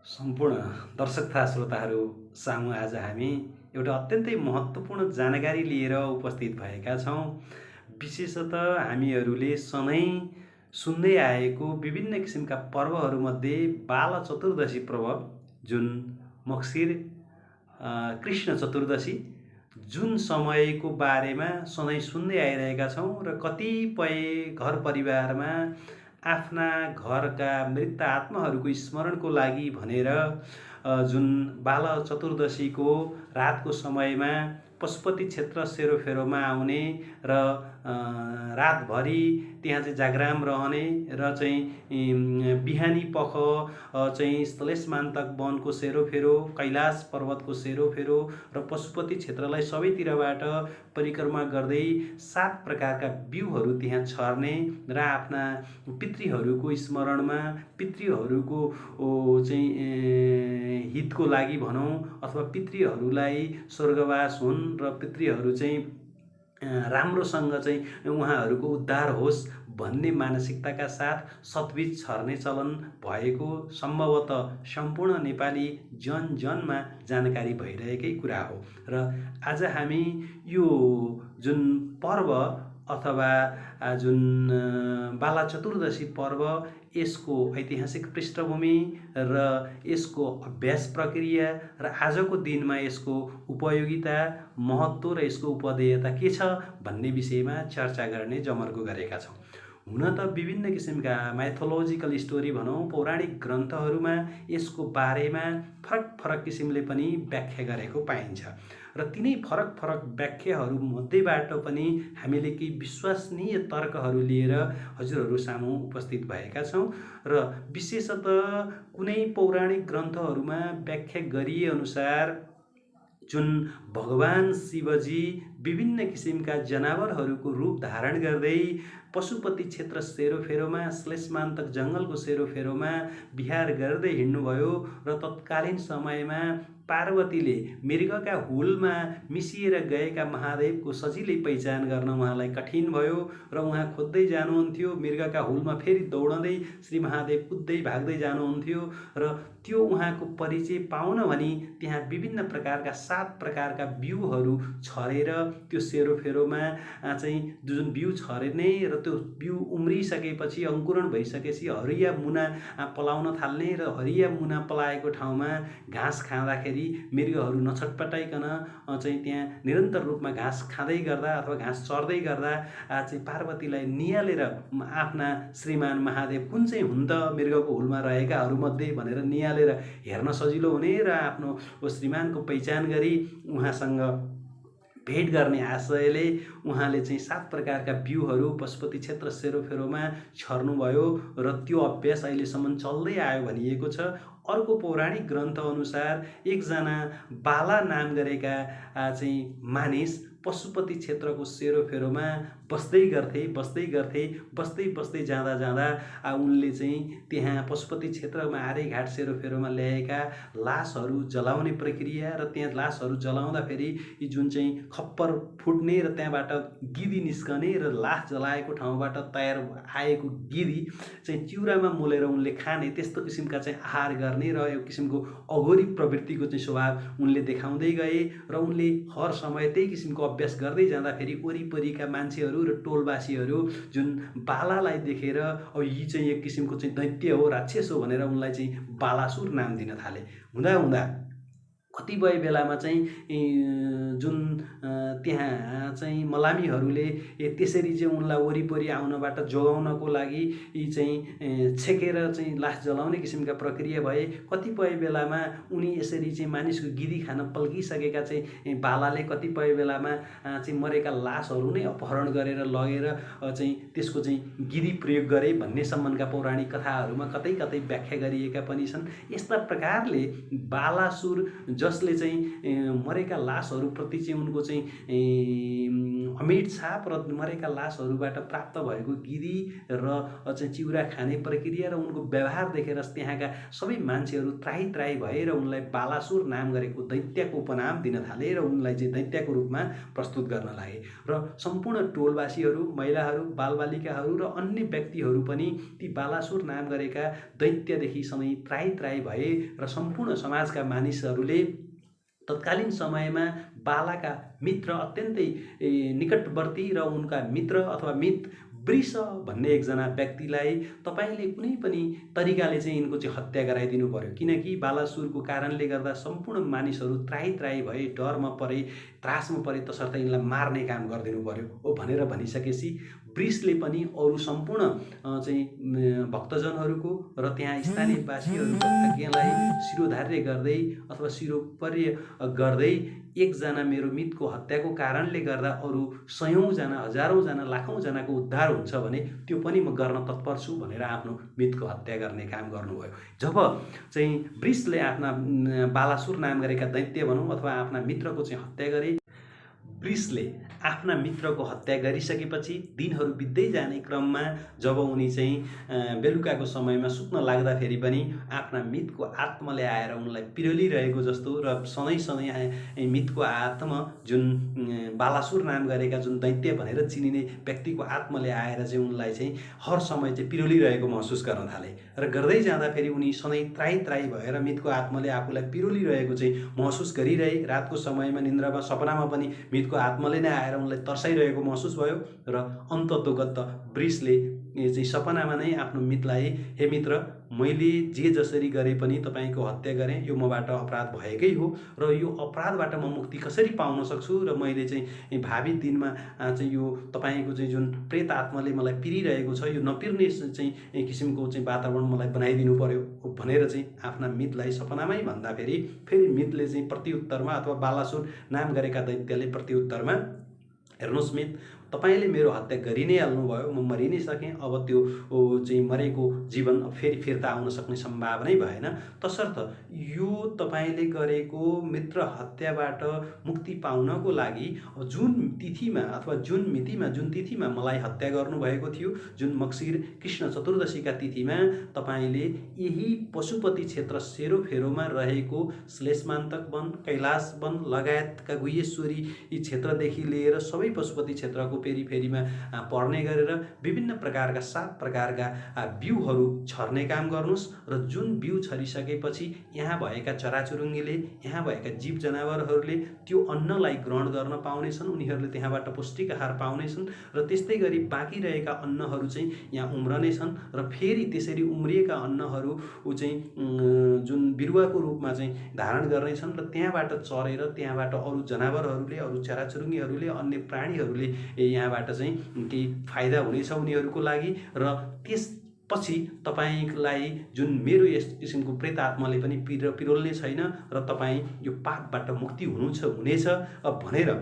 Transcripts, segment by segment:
सम्पूर्ण दर्शक तथा श्रोताहरू सामु आज हामी एउटा अत्यन्तै महत्त्वपूर्ण जानकारी लिएर उपस्थित भएका छौँ। विशेषतः हामीहरूले सधैँ सुन्दै आएको विभिन्न किसिमका पर्वहरूमध्ये बाल चतुर्दशी पर्व, जुन मक्सिर कृष्ण चतुर्दशी, जुन समयको बारेमा सधैँ सुन्दै आइरहेका छौँ र कतिपय घर परिवारमा आफ्ना घरका मृत आत्माहरूको स्मरणको लागि भनेर जुन बाल चतुर्दशीको रातको समयमा पशुपति क्षेत्र सेरोफेरोमा आउने र रातभरि त्यहाँ चाहिँ जागराम रहने र चाहिँ बिहानी पख चाहिँ स्थलेशमान्तक वनको सेरोफेरो, कैलाश पर्वतको सेरोफेरो र पशुपति क्षेत्रलाई सबैतिरबाट परिक्रमा गर्दै 7 प्रकारका बिउहरू त्यहाँ छर्ने र आफ्ना पितृहरूको स्मरणमा पितृहरूको चाहिँ हितको लागि भनौँ अथवा पितृहरूलाई स्वर्गवास हुन् र पितृहरू चाहिँ राम्रोसँग चाहिँ उहाँहरूको उद्धार होस् भन्ने मानसिकताका साथ सतबीज छर्ने चलन भएको सम्भवतः सम्पूर्ण नेपाली जनजनमा जानकारी भइरहेकै कुरा हो। र आज हामी यो जुन पर्व अथवा जुन बाला चतुर्दशी पर्व, यसको ऐतिहासिक पृष्ठभूमि र यसको अभ्यास प्रक्रिया र आजको दिनमा यसको उपयोगिता, महत्त्व र यसको उपदेयता के छ भन्ने विषयमा चर्चा गर्ने जमर्को गरेका छौँ। हुन त विभिन्न किसिमका माइथोलोजिकल स्टोरी भनौँ, पौराणिक ग्रन्थहरूमा यसको बारेमा फरक फरक किसिमले पनि व्याख्या गरेको पाइन्छ र तिनै फरक फरक व्याख्याहरू मध्येबाट पनि हामीले केही विश्वसनीय तर्कहरू लिएर हजुरहरू सामु उपस्थित भएका छौँ र विशेषतः कुनै पौराणिक ग्रन्थहरूमा व्याख्या गरिए अनुसार जुन भगवान शिवजी विभिन्न किसिमका जनावरहरूको रूप धारण गर्दै पशुपति क्षेत्र सेरोफेरोमा, श्लेषमान्तक जङ्गलको सेरोफेरोमा विहार गर्दै हिँड्नुभयो र तत्कालीन समयमा पार्वतीले मृगका हुलमा मिसिएर गएका महादेवको सजिलै पहिचान गर्न उहाँलाई कठिन भयो र उहाँ खोज्दै जानुहुन्थ्यो। मृगका हुलमा फेरि दौडँदै श्री महादेव कुद्दै भाग्दै जानुहुन्थ्यो र त्यो उहाँको परिचय पाउन भनी त्यहाँ विभिन्न प्रकारका 7 प्रकारका बिउहरू छरेर त्यो सेरोफेरोमा चाहिँ जुन बिउ छर्ने र त्यो बिउ उम्रिसकेपछि अङ्कुरण भइसकेपछि हरिया मुना पलाउन थाल्ने र हरिया मुना पलाएको ठाउँमा घाँस खाँदाखेरि मृगहरू नछटपटाइकन चाहिँ त्यहाँ निरन्तर रूपमा घाँस खाँदै गर्दा अथवा घाँस चर्दै गर्दा चाहिँ पार्वतीलाई नियालेर आफ्ना श्रीमान महादेव कुन चाहिँ हुन् त मृगको हुलमा रहेकाहरूमध्ये भनेर नियालेर हेर्न सजिलो हुने र आफ्नो श्रीमानको पहिचान गरी उहाँसँग भेट गर्ने आशयले उहाँले चाहिँ 7 प्रकारका बिउहरू पशुपति क्षेत्र सेरोफेरोमा छर्नुभयो र त्यो अभ्यास अहिलेसम्म चल्दै आयो भनिएको छ। अर्को पौराणिक ग्रन्थ अनुसार एकजना बाला नाम गरेका चाहिँ मानिस पशुपति क्षेत्रको सेरोफेरोमा बस्दै गर्थे जाँदा उनले चाहिँ त्यहाँ पशुपति क्षेत्रमा आर्यघाट सेरोफेरोमा ल्याएका लासहरू जलाउने प्रक्रिया र त्यहाँ लासहरू जलाउँदाखेरि यी जुन चाहिँ खप्पर फुट्ने र त्यहाँबाट गिदी निस्कने र लास जलाएको ठाउँबाट तयार आएको गिदी चाहिँ चिउरामा मोलेर उनले खाने, त्यस्तो किसिमका चाहिँ आहार गर्ने र यो किसिमको अघोरी प्रवृत्तिको चाहिँ स्वभाव उनले देखाउँदै गए र उनले हर समय त्यही किसिमको अभ्यास गर्दै जाँदाखेरि वरिपरिका मान्छेहरू र टोलवासीहरू जुन बालालाई देखेर अब यी चाहिँ एक किसिमको चाहिँ दैत्य हो, राक्षस हो भनेर उनलाई चाहिँ बालासुर नाम दिन थाले। हुँदा कतिपय बेलामा चाहिँ जुन त्यहाँ चाहिँ मलामीहरूले त्यसरी चाहिँ उनलाई वरिपरि आउनबाट जोगाउनको लागि यी चाहिँ छेकेर चाहिँ लास जलाउने किसिमका प्रक्रिया भए। कतिपय बेलामा उनी यसरी चाहिँ मानिसको गिदी खान पल्किसकेका चाहिँ बालाले कतिपय बेलामा चाहिँ मरेका लासहरू नै अपहरण गरेर लगेर चाहिँ त्यसको चाहिँ गिदी प्रयोग गरे भन्ने सम्बन्धका पौराणिक कथाहरूमा कतै कतै व्याख्या गरिएका पनि छन्। यस्ता प्रकारले बालासुर जसले चाहिँ मरेका लासहरूप्रति चाहिँ उनको चाहिँ अमिट छाप र मरेका लासहरूबाट प्राप्त भएको गिरी र चाहिँ चिउरा खाने प्रक्रिया र उनको व्यवहार देखेर त्यहाँका सबै मान्छेहरू त्राही त्राही भए र उनलाई बालासुर नाम गरेको दैत्यको उपनाम दिन थाले र उनलाई चाहिँ दैत्यको रूपमा प्रस्तुत गर्न लागे र सम्पूर्ण टोलवासीहरू, महिलाहरू, बालबालिकाहरू र अन्य व्यक्तिहरू पनि ती बालासुर नाम गरेका दैत्यदेखि सधैँ त्राही त्राही भए र सम्पूर्ण समाजका मानिसहरूले तत्कालीन समयमा बालाका मित्र अत्यन्तै निकटवर्ती र उनका मित्र अथवा मित वृष भन्ने एकजना व्यक्तिलाई तपाईँले कुनै पनि तरिकाले चाहिँ यिनको चाहिँ हत्या गराइदिनु पर्यो, किनकि बालासुरको कारणले गर्दा सम्पूर्ण मानिसहरू त्राही त्राही भए, डरमा परे, त्रासमा परे, तसर्थ यिनलाई मार्ने काम गरिदिनु पर्यो भनेर भनिसकेपछि वृषले पनि अरू सम्पूर्ण चाहिँ भक्तजनहरूको र त्यहाँ स्थानीयवासीहरूको आज्ञालाई शिरोधार्य गर्दै अथवा शिरोपर्य गर्दै एकजना मेरो मितको हत्याको कारणले गर्दा अरू सयौँजना, हजारौँजना, लाखौँजनाको उद्धार हुन्छ भने त्यो पनि म गर्न तत्पर छु भनेर आफ्नो मितको हत्या गर्ने काम गर्नुभयो। जब चाहिँ वृषले आफ्ना बालासुर नाम गरेका दैत्य भनौँ अथवा आफ्ना मित्रको चाहिँ हत्या गरे, वृषले आफ्ना मित्रको हत्या गरिसकेपछि दिनहरू बित्दै जाने क्रममा जब उनी चाहिँ बेलुकाको समयमा सुत्न लाग्दाखेरि पनि आफ्ना मितको आत्माले आएर उनलाई पिरोलिरहेको जस्तो र सधैँ सधैँ मितको आत्मा जुन बालासुर नाम गरेका जुन दैत्य भनेर चिनिने व्यक्तिको आत्माले आएर चाहिँ उनलाई चाहिँ हर समय चाहिँ पिरोलिरहेको महसुस गर्न थाले र गर्दै जाँदाखेरि उनी सधैँ त्राही त्राही भएर मितको आत्माले आफूलाई पिरोलिरहेको चाहिँ महसुस गरिरहे। रातको समयमा निन्द्रामा सपनामा पनि मितको आत्माले नै आएर उनलाई तर्साइरहेको महसुस भयो र अन्ततोगत वृषले चाहिँ सपनामा नै आफ्नो मितलाई, हे मित्र, मैले जे जसरी गरे पनि तपाईँको हत्या गरेँ, यो मबाट अपराध भएकै हो र यो अपराधबाट म मुक्ति कसरी पाउन सक्छु र मैले चाहिँ भावी दिनमा चाहिँ यो तपाईँको चाहिँ जुन प्रेत आत्माले मलाई पिरिरहेको छ यो नपिर्ने चाहिँ किसिमको चाहिँ वातावरण मलाई बनाइदिनु पर्यो भनेर चाहिँ आफ्ना मितलाई सपनामै भन्दाखेरि फेरि मितले चाहिँ प्रत्युत्तरमा अथवा बालासुर नाम गरेका दैत्यले प्रत्युत्तरमा, हेर्नुहोस् मित, तपाईँले मेरो हत्या गरि नै हाल्नुभयो, म मरि नै सकेँ, अब त्यो चाहिँ मरेको जीवन फेरि फिर्ता आउन सक्ने सम्भावनै भएन, तसर्थ यो तपाईँले गरेको मित्र हत्याबाट मुक्ति पाउनको लागि जुन तिथिमा अथवा जुन मितिमा, जुन तिथिमा मलाई हत्या गर्नुभएको थियो, जुन मक्सिर कृष्ण चतुर्दशीका तिथिमा तपाईँले यही पशुपति क्षेत्र सेरोफेरोमा रहेको श्लेषमान्तक वन, कैलाश वन लगायतका गुह्येश्वरी यी क्षेत्रदेखि लिएर सबै पशुपति क्षेत्रको पेरिफेरीमा पर्ने गरेर विभिन्न प्रकारका 7 प्रकारका बिउहरू छर्ने काम गर्नुहोस् र जुन बिउ छरिसकेपछि यहाँ भएका चराचुरुङ्गीले, यहाँ भएका जीव जनावरहरूले त्यो अन्नलाई ग्रहण गर्न पाउनेछन्, उनीहरूले त्यहाँबाट पौष्टिक आहार पाउनेछन् र त्यस्तै गरी बाँकी रहेका अन्नहरू चाहिँ यहाँ उम्रनेछन् र फेरि त्यसरी उम्रिएका अन्नहरू चाहिँ जुन बिरुवाको रूपमा चाहिँ धारण गर्नेछन् र त्यहाँबाट चरेर त्यहाँबाट अरू जनावरहरूले, अरू चराचुरुङ्गीहरूले, अन्य प्राणीहरूले यहाँबाट चाहिँ केही फाइदा हुनेछ उनीहरूको लागि र त्यसपछि तपाईँलाई जुन मेरो यस किसिमको प्रेत आत्माले पनि पिरोल्ने छैन र तपाईँ यो पापबाट मुक्ति हुनेछ भनेर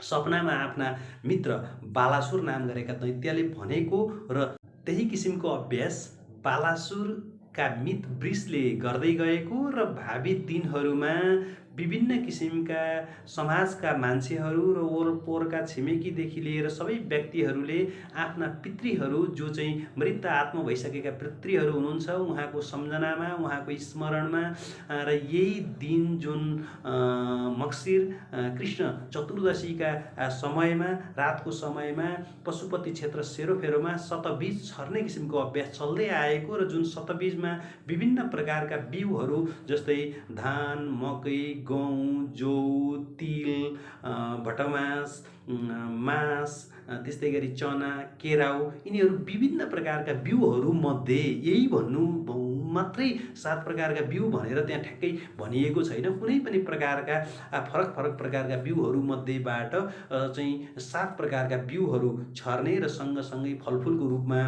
सपनामा आफ्ना मित्र बालासुर नाम गरेका दैत्यले भनेको र त्यही किसिमको अभ्यास बालासुरका मित वृषले गर्दै गएको र भावी दिनहरूमा विभिन्न किसिमका समाजका मान्छेहरू र वरपरका छिमेकीदेखि लिएर सबै व्यक्तिहरूले आफ्ना पितृहरू जो चाहिँ मृत आत्मा भइसकेका पितृहरू हुनुहुन्छ उहाँको सम्झनामा, उहाँको स्मरणमा र यही दिन जुन मक्सिर कृष्ण चतुर्दशीका समयमा, रातको समयमा पशुपति क्षेत्र सेरोफेरोमा शतबीज छर्ने किसिमको अभ्यास चल्दै आएको र जुन शतबीजमा विभिन्न प्रकारका बिउहरू जस्तै धान, मकै, गहुँ, जौ, तिल, भटमास, मास, त्यस्तै गरी चना, केराउ, यिनीहरू विभिन्न प्रकारका बिउहरू मध्ये यही भन्नु मात्रै 7 प्रकारका बिउ भनेर त्यहाँ ठ्याक्कै भनिएको छैन। कुनै पनि प्रकारका फरक फरक प्रकारका बिउहरू मध्येबाट चाहिँ 7 प्रकारका बिउहरू छर्ने र सँगसँगै फलफुलको रूपमा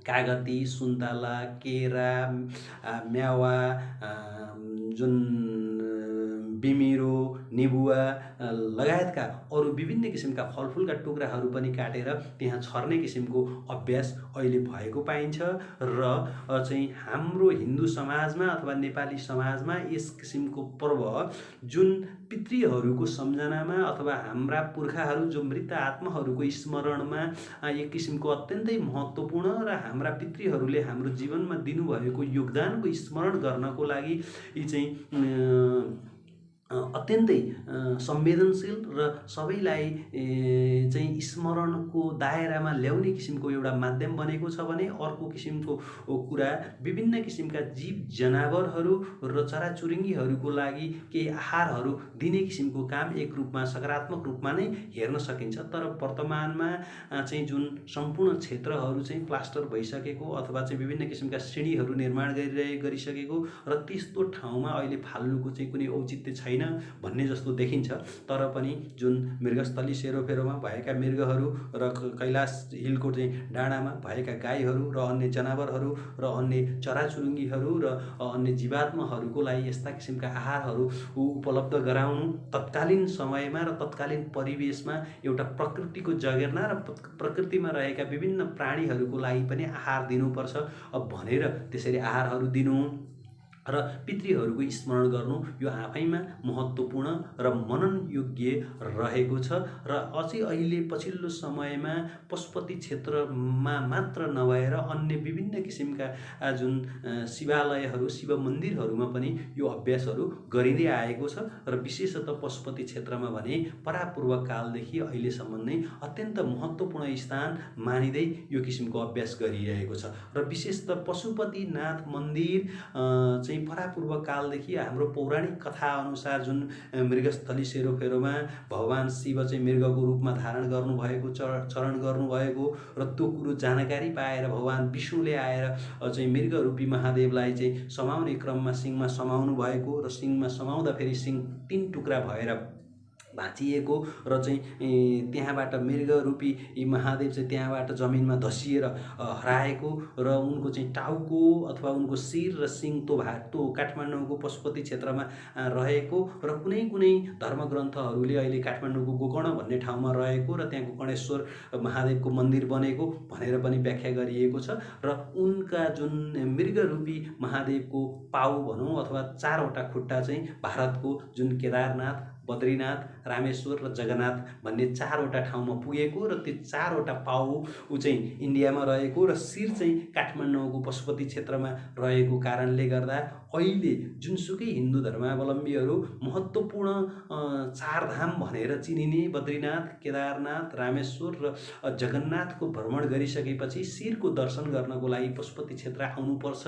कागती, सुन्तला, केरा, म्यावा, जुन बिमिरो, नेबुवा लगायतका अरू विभिन्न किसिमका फलफुलका टुक्राहरू पनि काटेर त्यहाँ छर्ने किसिमको अभ्यास अहिले भएको पाइन्छ र चाहिँ हाम्रो हिन्दू समाजमा अथवा नेपाली समाजमा यस किसिमको पर्व जुन पितृहरूको सम्झनामा अथवा हाम्रा पुर्खाहरू जो मृत आत्माहरूको स्मरणमा एक किसिमको अत्यन्तै महत्त्वपूर्ण र हाम्रा पितृहरूले हाम्रो जीवनमा दिनुभएको योगदानको स्मरण गर्नको लागि यी चाहिँ अत्यन्तै संवेदनशील र सबैलाई चाहिँ स्मरणको दायरामा ल्याउने किसिमको एउटा माध्यम बनेको छ भने अर्को किसिमको कुरा विभिन्न किसिमका जीव जनावरहरू र चराचुरुङ्गीहरूको लागि केही आहारहरू दिने किसिमको काम एक रूपमा सकारात्मक रूपमा नै हेर्न सकिन्छ। तर वर्तमानमा चाहिँ जुन सम्पूर्ण क्षेत्रहरू चाहिँ प्लास्टर भइसकेको अथवा चाहिँ विभिन्न किसिमका श्रेणीहरू निर्माण गरिसकेको र त्यस्तो ठाउँमा अहिले फाल्नुको चाहिँ कुनै औचित्य छैन भन्ने जस्तो देखिन्छ। तर पनि जुन मृगस्थली सेरोफेरोमा भएका मृगहरू र कैलाश हिलको चाहिँ डाँडामा भएका गाईहरू र अन्य जनावरहरू र अन्य चराचुरुङ्गीहरू र अन्य जीवात्माहरूको लागि यस्ता किसिमका आहारहरू उपलब्ध गराउनु तत्कालीन समयमा र तत्कालीन परिवेशमा एउटा प्रकृतिको जगेर्ना र प्रकृतिमा रहेका विभिन्न प्राणीहरूको लागि पनि आहार दिनुपर्छ भनेर त्यसरी आहारहरू दिनु र पितृहरूको स्मरण गर्नु यो आफैमा महत्त्वपूर्ण र मनन योग्य रहेको छ। र अझै अहिले पछिल्लो समयमा पशुपति क्षेत्रमा मात्र नभएर अन्य विभिन्न किसिमका जुन शिवालयहरू शिव मन्दिरहरूमा पनि यो अभ्यासहरू गरिँदै आएको छ र विशेषतः पशुपति क्षेत्रमा भने परापूर्व कालदेखि अहिलेसम्म नै अत्यन्त महत्त्वपूर्ण स्थान मानिँदै यो किसिमको अभ्यास गरिरहेको छ। र विशेषतः पशुपतिनाथ मन्दिर चाहिँ परापूर्व कालदेखि हाम्रो पौराणिक कथा अनुसार जुन मृगस्थली सेरोफेरोमा भगवान शिव चाहिँ मृगको रूपमा धारण गर्नुभएको चरण गर्नुभएको र त्यो कुरो जानकारी पाएर भगवान विष्णुले आएर चाहिँ मृगरूपी महादेवलाई चाहिँ समाउने क्रममा सिङमा समाउनु भएको र सिङमा समाउँदाखेरि सिङ 3 टुक्रा भएर भाँचिएको र चाहिँ त्यहाँबाट मृगरूपी महादेव चाहिँ त्यहाँबाट जमिनमा धसिएर हराएको र उनको चाहिँ टाउको अथवा उनको शिर र सिङ त्यो काठमाडौँको पशुपति क्षेत्रमा रहेको र कुनै कुनै धर्मग्रन्थहरूले अहिले काठमाडौँको गोकर्ण भन्ने ठाउँमा रहेको र त्यहाँ गोकर्णेश्वर महादेवको मन्दिर बनेको भनेर पनि व्याख्या गरिएको छ। र उनका जुन मृगरूपी महादेवको पाउ भनौँ अथवा 4वटा खुट्टा चाहिँ भारतको जुन केदारनाथ बद्रीनाथ रामेश्वर र जगन्नाथ भन्ने 4वटा ठाउँमा पुगेको र त्यो 4वटा पाउ चाहिँ इन्डियामा रहेको र शिर चाहिँ काठमाडौँको पशुपति क्षेत्रमा रहेको कारणले गर्दा अहिले जुनसुकै हिन्दू धर्मावलम्बीहरू महत्त्वपूर्ण 4 धाम भनेर चिनिने बद्रीनाथ केदारनाथ रामेश्वर र जगन्नाथको भ्रमण गरिसकेपछि शिरको दर्शन गर्नको लागि पशुपति क्षेत्र आउनुपर्छ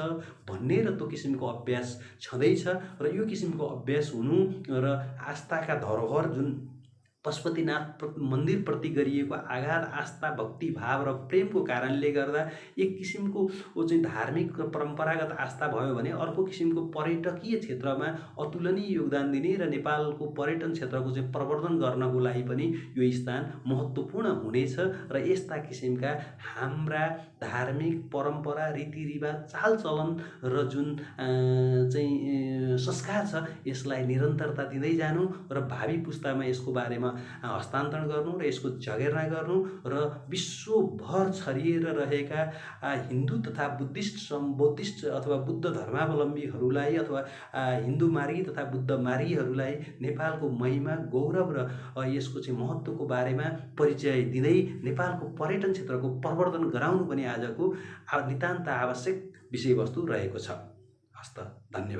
भन्ने र त्यो किसिमको अभ्यास छँदैछ। र यो किसिमको अभ्यास हुनु र आस्थाका धरोहर जुन पशुपतिनाथ मन्दिरप्रति गरिएको आगाध आस्था भक्ति भाव र प्रेमको कारणले गर्दा एक किसिमको चाहिँ धार्मिक र परम्परागत आस्था भयो भने अर्को किसिमको पर्यटकीय क्षेत्रमा अतुलनीय योगदान दिने र नेपालको पर्यटन क्षेत्रको चाहिँ प्रवर्धन गर्नको लागि पनि यो स्थान महत्त्वपूर्ण हुनेछ। र यस्ता किसिमका हाम्रा धार्मिक परम्परा रीतिरिवाज चालचलन र जुन चाहिँ संस्कार छ यसलाई निरन्तरता दिँदै जानु र भावी पुस्तामा यसको बारेमा हस्तान्तरण गर्नु र यसको जगेर्ना गर्नु र विश्वभर छरिएर रहेका हिन्दू तथा बुद्धिस्ट अथवा बुद्ध धर्मावलम्बीहरूलाई अथवा हिन्दू मार्गी तथा बुद्ध मार्गीहरूलाई नेपालको महिमा गौरव र यसको चाहिँ महत्त्वको बारेमा परिचय दिँदै नेपालको पर्यटन क्षेत्रको प्रवर्धन गराउनु पनि आजको नितान्त आवश्यक विषयवस्तु रहेको छ। हस्त धन्यवाद।